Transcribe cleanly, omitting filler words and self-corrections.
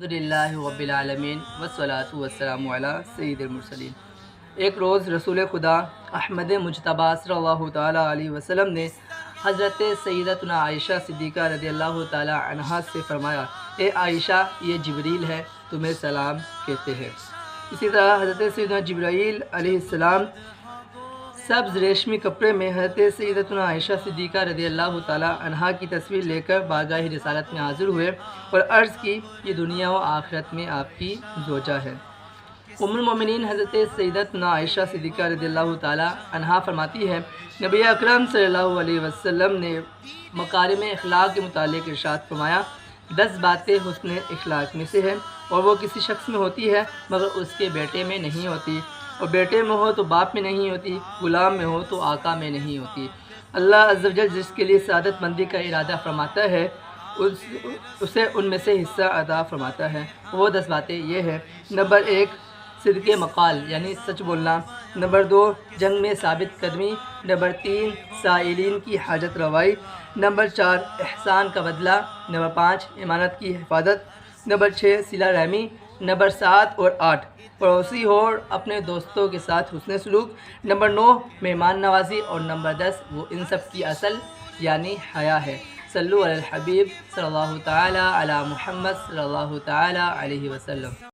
الحمدللہ رب العالمین والصلاة والسلام علی سید المرسلین۔ ایک روز رسول خدا احمد مجتبیٰ صلی اللہ تعالیٰ علیہ وسلم نے حضرت سیدتنا عائشہ صدیقہ رضی اللہ تعالیٰ عنہا سے فرمایا، اے عائشہ، یہ جبریل ہے، تمہیں سلام کہتے ہیں۔ اسی طرح حضرت سیدنا جبرائیل علیہ السلام سبز ریشمی کپڑے میں حضرت سیدتنا عائشہ صدیقہ رضی اللہ تعالیٰ عنہا کی تصویر لے کر بارگاہ رسالت میں حاضر ہوئے اور عرض کی، یہ دنیا و آخرت میں آپ کی زوجہ ہے۔ ام المومنین حضرت سیدتنا عائشہ صدیقہ رضی اللہ تعالیٰ عنہا فرماتی ہے، نبی اکرم صلی اللہ علیہ وسلم نے مکارم اخلاق کے متعلق ارشاد فرمایا، 10 باتیں حسن اخلاق میں سے ہیں اور وہ کسی شخص میں ہوتی ہے مگر اس کے بیٹے میں نہیں ہوتی، اور بیٹے میں ہو تو باپ میں نہیں ہوتی، غلام میں ہو تو آقا میں نہیں ہوتی۔ اللہ عز و جل جس کے لیے سعادت مندی کا ارادہ فرماتا ہے اسے ان میں سے حصہ عطا فرماتا ہے۔ وہ 10 باتیں یہ ہیں: نمبر 1، صدق مقال یعنی سچ بولنا۔ نمبر 2، جنگ میں ثابت قدمی۔ نمبر 3، سائلین کی حاجت روائی۔ نمبر 4، احسان کا بدلہ۔ نمبر 5، امانت کی حفاظت۔ نمبر 6، صلہ رحمی۔ نمبر 7 اور 8، پڑوسی اور اپنے دوستوں کے ساتھ حسن سلوک۔ نمبر 9، مہمان نوازی، اور نمبر 10، وہ ان سب کی اصل یعنی حیا ہے۔ صلو علی الحبیب صلی اللہ تعالیٰ علی محمد صلی اللہ تعالیٰ علیہ وسلم۔